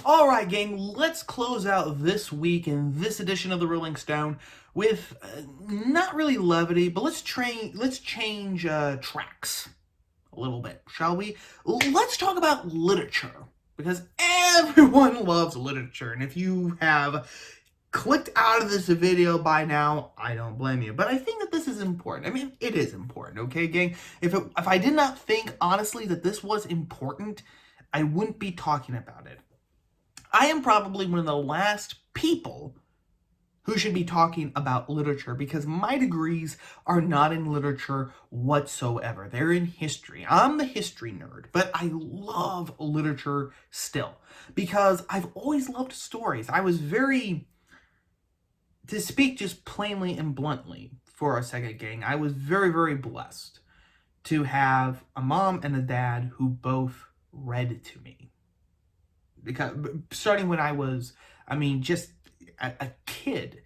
Alright, gang, let's close out this week in this edition of the Rolling Stone with not really levity, but let's change tracks a little bit, shall we? Let's talk about literature, because everyone loves literature, and if you have clicked out of this video by now, I don't blame you. But I think that this is important. I mean, it is important, okay, gang? If I did not think, honestly, that this was important, I wouldn't be talking about it. I am probably one of the last people who should be talking about literature because my degrees are not in literature whatsoever. They're in history. I'm the history nerd, but I love literature still because I've always loved stories. I was very, to speak just plainly and bluntly for a second, gang, I was very, very blessed to have a mom and a dad who both read to me. Because starting when I was, just a kid,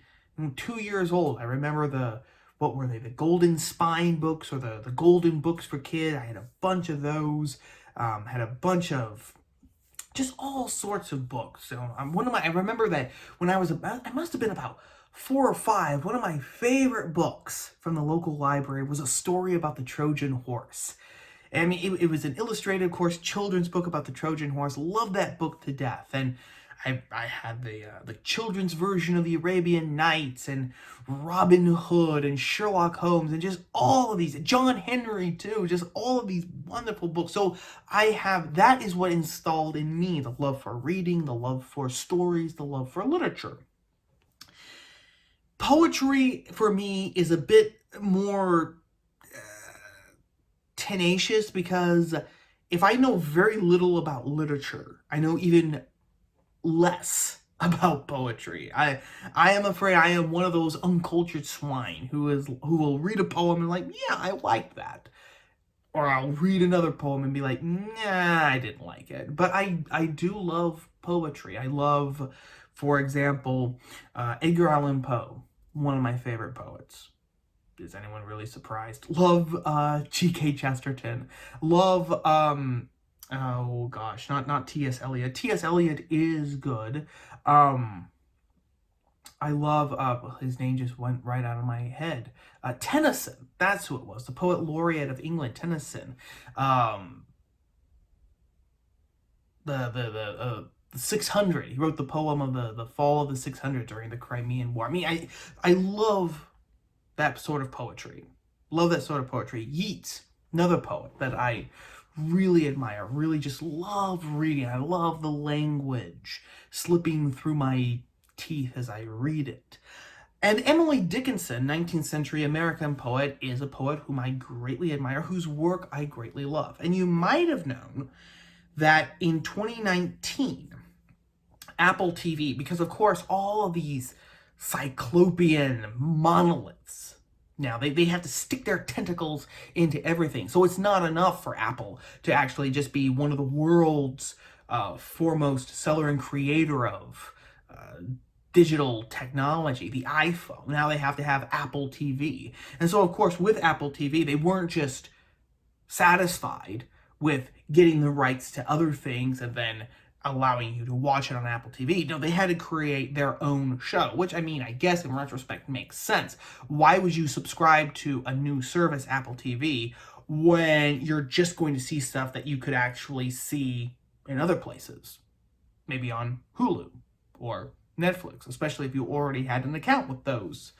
2 years old, I remember what were they, the Golden Spine books or the Golden Books for Kid. I had a bunch of those, had a bunch of just all sorts of books. So I remember that when I must have been about 4 or 5, one of my favorite books from the local library was a story about the Trojan horse. I mean, it was an illustrated, of course, children's book about the Trojan horse. Loved that book to death. And I had the children's version of the Arabian Nights and Robin Hood and Sherlock Holmes and just all of these. John Henry, too. Just all of these wonderful books. So that is what installed in me the love for reading, the love for stories, the love for literature. Poetry, for me, is a bit more tenacious because if I know very little about literature, I know even less about poetry. I am afraid I am one of those uncultured swine who will read a poem and like, yeah, I like that. Or I'll read another poem and be like, nah, I didn't like it. But I do love poetry. I love, for example, Edgar Allan Poe, one of my favorite poets. Is anyone really surprised? Love G.K. Chesterton. Love oh gosh, not T.S. Eliot. T.S. Eliot is good. I love his name just went right out of my head. Tennyson, that's who it was, the poet laureate of England, Tennyson. The 600. He wrote the poem of the fall of the 600 during the Crimean War. I mean, I love that sort of poetry. Love that sort of poetry. Yeats, another poet that I really admire, really just love reading. I love the language slipping through my teeth as I read it. And Emily Dickinson, 19th century American poet, is a poet whom I greatly admire, whose work I greatly love. And you might have known that in 2019, Apple TV, because of course all of these cyclopean monoliths, now they have to stick their tentacles into everything. So it's not enough for Apple to actually just be one of the world's foremost seller and creator of digital technology, the iPhone. Now they have to have Apple TV. And so, of course, with Apple TV, they weren't just satisfied with getting the rights to other things and then allowing you to watch it on Apple TV. No, they had to create their own show, which, I mean, I guess in retrospect makes sense. Why would you subscribe to a new service, Apple TV, when you're just going to see stuff that you could actually see in other places? Maybe on Hulu or Netflix, especially if you already had an account with those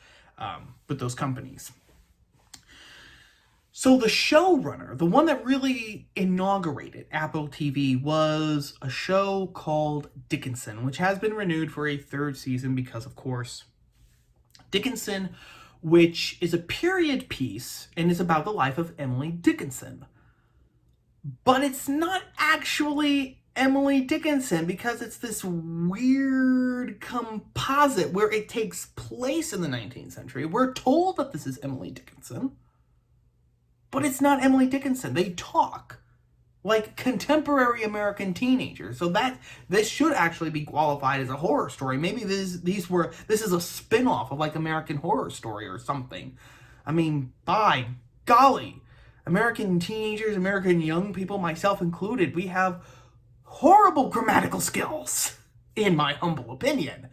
companies. So the showrunner, the one that really inaugurated Apple TV, was a show called Dickinson, which has been renewed for a 3rd season because, of course, Dickinson, which is a period piece and is about the life of Emily Dickinson. But it's not actually Emily Dickinson because it's this weird composite where it takes place in the 19th century. We're told that this is Emily Dickinson, but it's not Emily Dickinson. They talk like contemporary American teenagers. So this should actually be qualified as a horror story. Maybe this is a spin-off of like American Horror Story or something. I mean, by golly, American teenagers, American young people, myself included, we have horrible grammatical skills. in my humble opinion.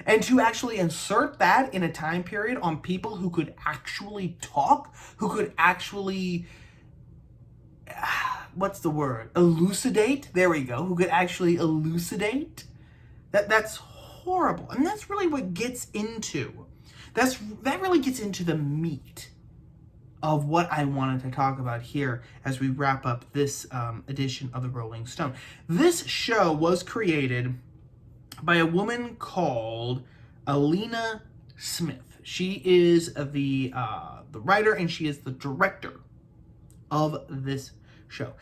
And to actually insert that in a time period on people who could actually talk, who could actually, what's the word? Elucidate? There we go. Who could actually elucidate? That's horrible. And that's really what gets into, that really gets into the meat of what I wanted to talk about here as we wrap up this edition of the Rolling Stone. This show was created by a woman called Alina Smith. She is the writer and she is the director of this show.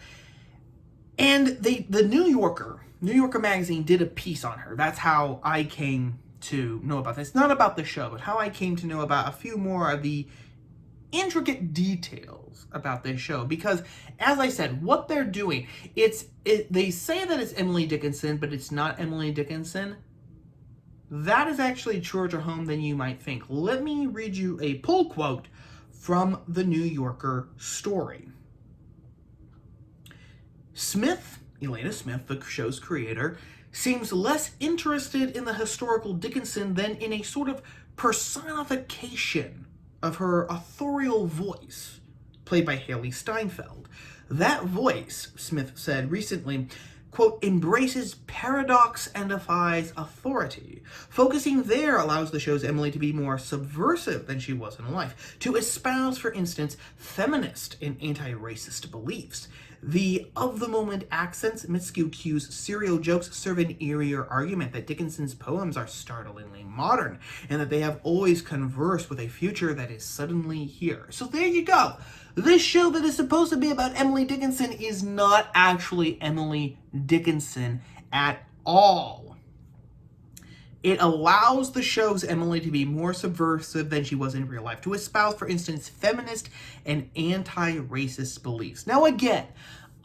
And the New Yorker magazine did a piece on her. That's how I came to know about this. Not about the show, but how I came to know about a few more of the intricate details about this show, because as I said, what they're doing, they say that it's Emily Dickinson, but it's not Emily Dickinson. That is actually truer to home than you might think. Let me read you a pull quote from the New Yorker story. Smith, Elena Smith, the show's creator, seems less interested in the historical Dickinson than in a sort of personification of her authorial voice, played by Haley Steinfeld. That voice, Smith said recently, quote, embraces paradox and defies authority. Focusing there allows the show's Emily to be more subversive than she was in life, to espouse, for instance, feminist and anti-racist beliefs. The of-the-moment accents, miscue cues, serial jokes serve an eerier argument that Dickinson's poems are startlingly modern, and that they have always conversed with a future that is suddenly here. So there you go. This show that is supposed to be about Emily Dickinson is not actually Emily Dickinson at all. It allows the show's Emily to be more subversive than she was in real life, to espouse, for instance, feminist and anti-racist beliefs. Now again,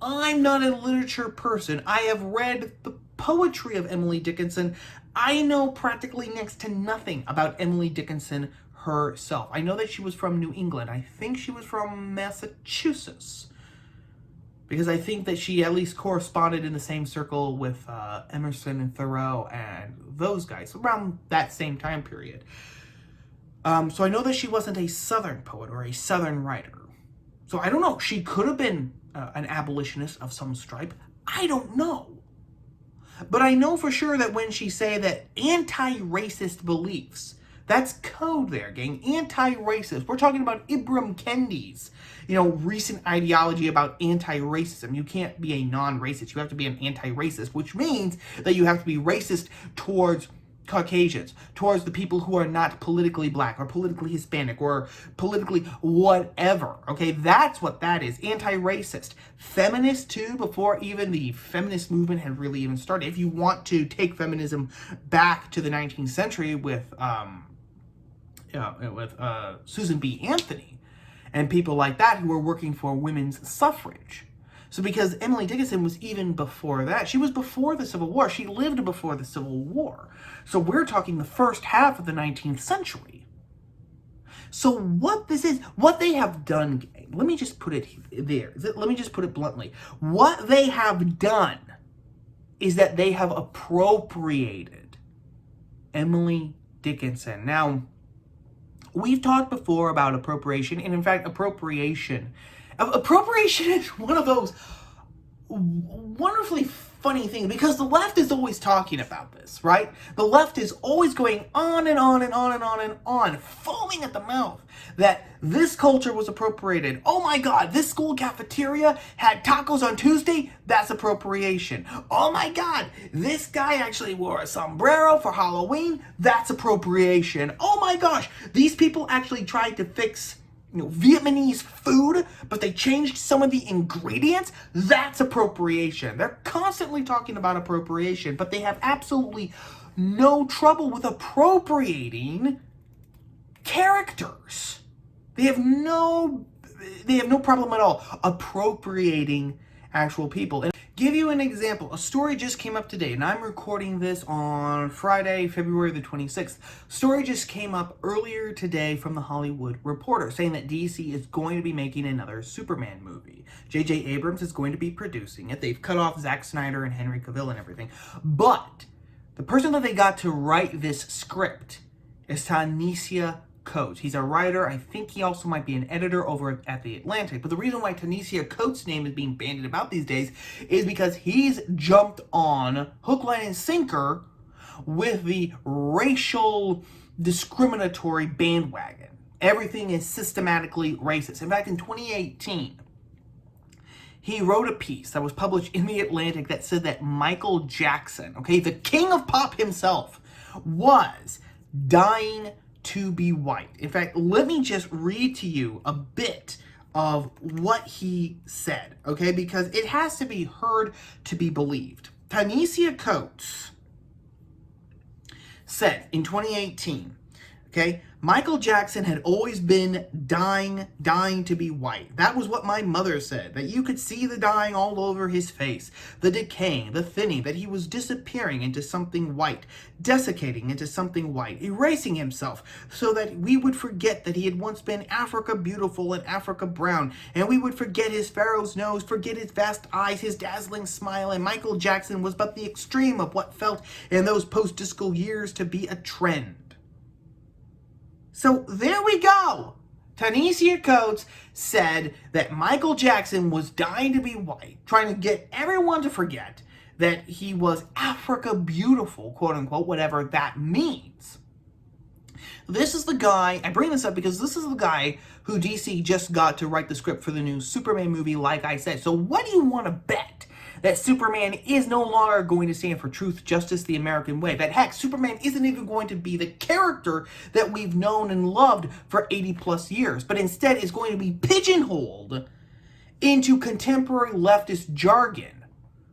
I'm not a literature person. I have read the poetry of Emily Dickinson. I know practically next to nothing about Emily Dickinson herself. I know that she was from New England. I think she was from Massachusetts, because I think that she at least corresponded in the same circle with Emerson and Thoreau and those guys around that same time period. So I know that she wasn't a Southern poet or a Southern writer. So I don't know. She could have been an abolitionist of some stripe. I don't know. But I know for sure that when she say that anti-racist beliefs, that's code there, gang. Anti-racist. We're talking about Ibram Kendi's, recent ideology about anti-racism. You can't be a non-racist. You have to be an anti-racist, which means that you have to be racist towards Caucasians, towards the people who are not politically black or politically Hispanic or politically whatever. Okay, that's what that is. Anti-racist. Feminist too, before even the feminist movement had really even started. If you want to take feminism back to the 19th century with Susan B. Anthony and people like that who were working for women's suffrage. So because Emily Dickinson was even before that, she was before the Civil War. She lived before the Civil War. So we're talking the first half of the 19th century. So what this is, what they have done, gang, let me just put it there. Let me just put it bluntly. What they have done is that they have appropriated Emily Dickinson. Now, we've talked before about appropriation, and in fact, appropriation is one of those wonderfully funny things, because the left is always talking about this, right? The left is always going on and on and on and on and on, foaming at the mouth that this culture was appropriated. Oh my God, this school cafeteria had tacos on Tuesday. That's appropriation. Oh my God, this guy actually wore a sombrero for Halloween. That's appropriation. Oh my gosh, these people actually tried to fix Vietnamese food, but they changed some of the ingredients. That's appropriation. They're constantly talking about appropriation, but they have absolutely no trouble with appropriating characters. They have no problem at all appropriating actual people. And give you an example. A story just came up today, and I'm recording this on Friday, February the 26th. Story just came up earlier today from the Hollywood Reporter saying that DC is going to be making another Superman movie. J.J. Abrams is going to be producing it. They've cut off Zack Snyder and Henry Cavill and everything. But The person that they got to write this script is Ta-Nehisi Coates. He's a writer. I think he also might be an editor over at The Atlantic. But the reason why Ta-Nehisi Coates' name is being bandied about these days is because he's jumped on hook, line, and sinker with the racial discriminatory bandwagon. Everything is systematically racist. In fact, in 2018, he wrote a piece that was published in The Atlantic that said that Michael Jackson, okay, the king of pop himself, was dying to be white. In fact, let me just read to you a bit of what he said, okay, because it has to be heard to be believed. Ta-Nehisi Coates said in 2018, okay, Michael Jackson had always been dying to be white. That was what my mother said, that you could see the dying all over his face, the decaying, the thinning, that he was disappearing into something white, desiccating into something white, erasing himself so that we would forget that he had once been Africa beautiful and Africa brown, and we would forget his pharaoh's nose, forget his vast eyes, his dazzling smile, and Michael Jackson was but the extreme of what felt in those post-disco years to be a trend. So there we go. Ta-Nehisi Coates said that Michael Jackson was dying to be white, trying to get everyone to forget that he was Africa beautiful, quote unquote, whatever that means. This is the guy, I bring this up because this is the guy who DC just got to write the script for the new Superman movie, like I said. So what do you want to bet? That Superman is no longer going to stand for truth, justice, the American way. That heck, Superman isn't even going to be the character that we've known and loved for 80 plus years, but instead is going to be pigeonholed into contemporary leftist jargon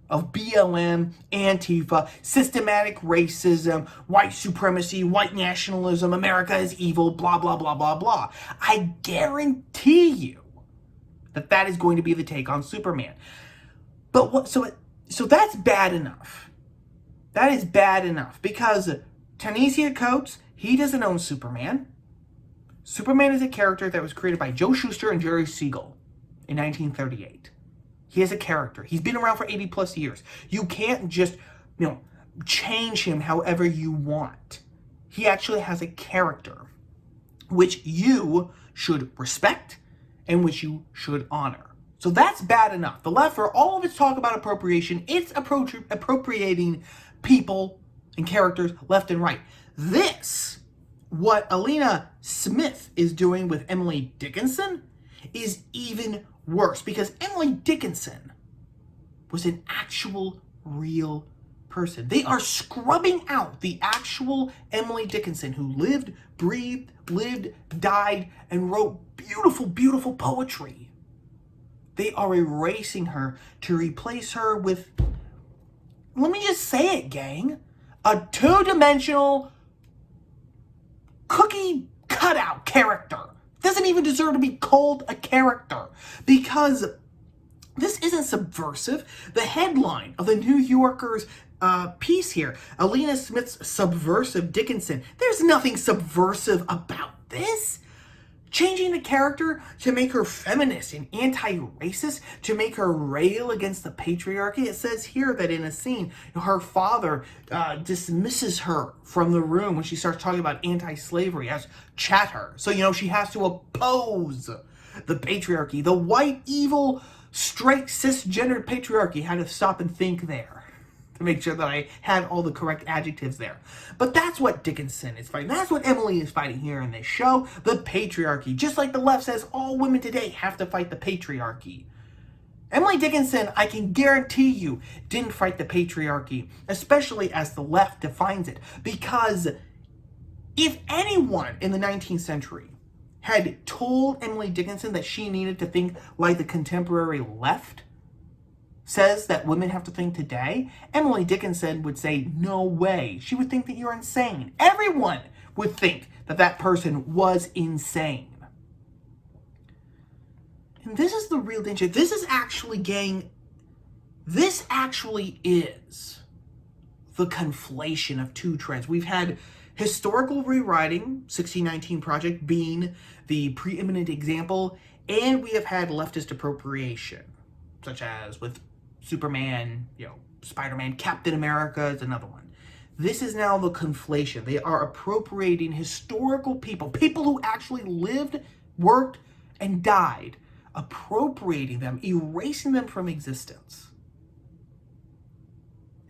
of BLM, Antifa, systematic racism, white supremacy, white nationalism, America is evil, blah, blah, blah, blah, blah. I guarantee you that that is going to be the take on Superman. But what? So that's bad enough. That is bad enough because Ta-Nehisi Coates, he doesn't own Superman. Superman is a character that was created by Joe Shuster and Jerry Siegel in 1938. He is a character. He's been around for 80 plus years. You can't just, change him however you want. He actually has a character which you should respect and which you should honor. So that's bad enough. The left, for all of its talk about appropriation, it's appropriating people and characters left and right. This, what Alina Smith is doing with Emily Dickinson, is even worse because Emily Dickinson was an actual real person. They are scrubbing out the actual Emily Dickinson who lived, breathed, died, and wrote beautiful, beautiful poetry. They are erasing her to replace her with, let me just say it, gang, a two-dimensional cookie cutout character. Doesn't even deserve to be called a character because this isn't subversive. The headline of the New Yorker's piece here, Alina Smith's subversive Dickinson. There's nothing subversive about this. Changing the character to make her feminist and anti-racist, to make her rail against the patriarchy. It says here that in a scene, her father dismisses her from the room when she starts talking about anti-slavery as chatter. So, she has to oppose the patriarchy. The white, evil, straight, cisgendered patriarchy had to stop and think there to make sure that I had all the correct adjectives there. But that's what Dickinson is fighting. That's what Emily is fighting here in this show, the patriarchy. Just like the left says all women today have to fight the patriarchy. Emily Dickinson, I can guarantee you, didn't fight the patriarchy, especially as the left defines it. Because if anyone in the 19th century had told Emily Dickinson that she needed to think like the contemporary left says that women have to think today, Emily Dickinson would say, no way. She would think that you're insane. Everyone would think that that person was insane. And this is the real danger. This is actually, gang, this actually is the conflation of two trends. We've had historical rewriting, 1619 Project being the preeminent example, and we have had leftist appropriation, such as with Superman, Spider-Man, Captain America is another one. This is now the conflation. They are appropriating historical people, people who actually lived, worked, and died, appropriating them, erasing them from existence,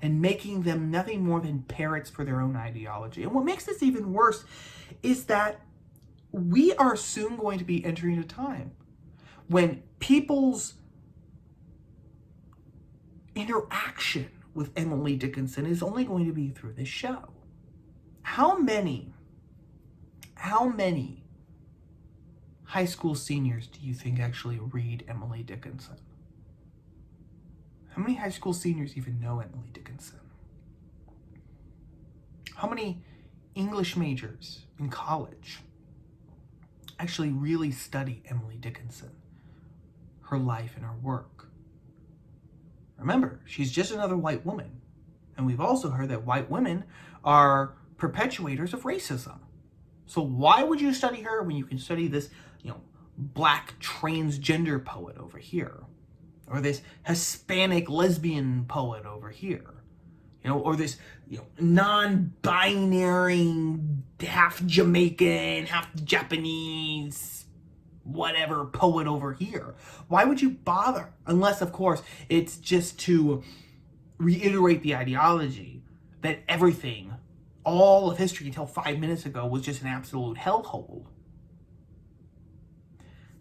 and making them nothing more than parrots for their own ideology. And what makes this even worse is that we are soon going to be entering a time when people's interaction with Emily Dickinson is only going to be through this show. How many high school seniors do you think actually read Emily Dickinson? How many high school seniors even know Emily Dickinson? How many English majors in college actually really study Emily Dickinson, her life and her work? Remember, she's just another white woman. And we've also heard that white women are perpetuators of racism. So why would you study her when you can study this, black transgender poet over here? Or this Hispanic lesbian poet over here? Or this, non-binary, half Jamaican, half Japanese, whatever poet over here. Why would you bother? Unless, of course, it's just to reiterate the ideology that everything, all of history until 5 minutes ago, was just an absolute hellhole.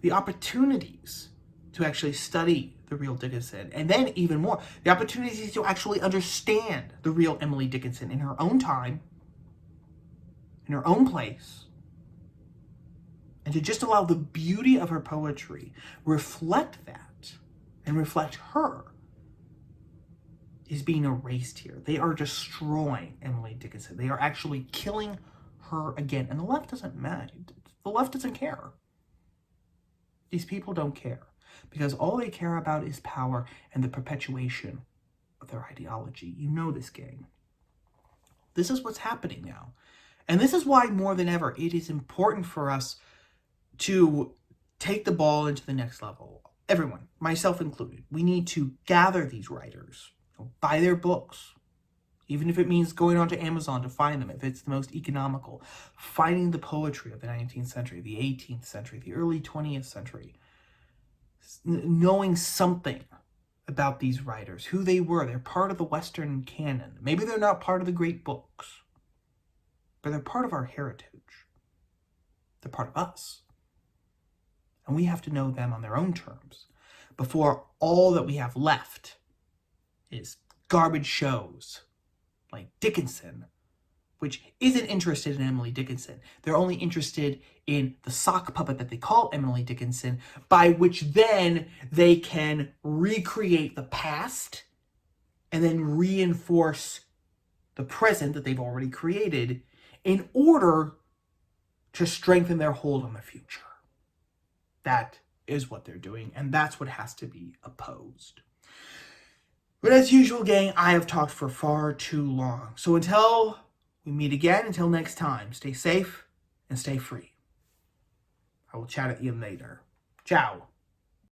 The opportunities to actually study the real Dickinson, and then even more, the opportunities to actually understand the real Emily Dickinson in her own time, in her own place, and to just allow the beauty of her poetry reflect that and reflect her, is being erased here. They are destroying Emily Dickinson. They are actually killing her again. And the left doesn't mind. The left doesn't care. These people don't care, because all they care about is power and the perpetuation of their ideology. You know this, gang. This is what's happening now. And this is why, more than ever, it is important for us to take the ball into the next level. Everyone, myself included, we need to gather these writers, buy their books, even if it means going onto Amazon to find them, if it's the most economical, finding the poetry of the 19th century, the 18th century, the early 20th century, knowing something about these writers, who they were. They're part of the Western canon. Maybe they're not part of the great books, but they're part of our heritage. They're part of us. And we have to know them on their own terms before all that we have left is garbage shows like Dickinson, which isn't interested in Emily Dickinson. They're only interested in the sock puppet that they call Emily Dickinson, by which then they can recreate the past and then reinforce the present that they've already created in order to strengthen their hold on the future. That is what they're doing, and that's what has to be opposed. But as usual, gang, I have talked for far too long. So until we meet again, until next time, stay safe and stay free. I will chat at you later. Ciao.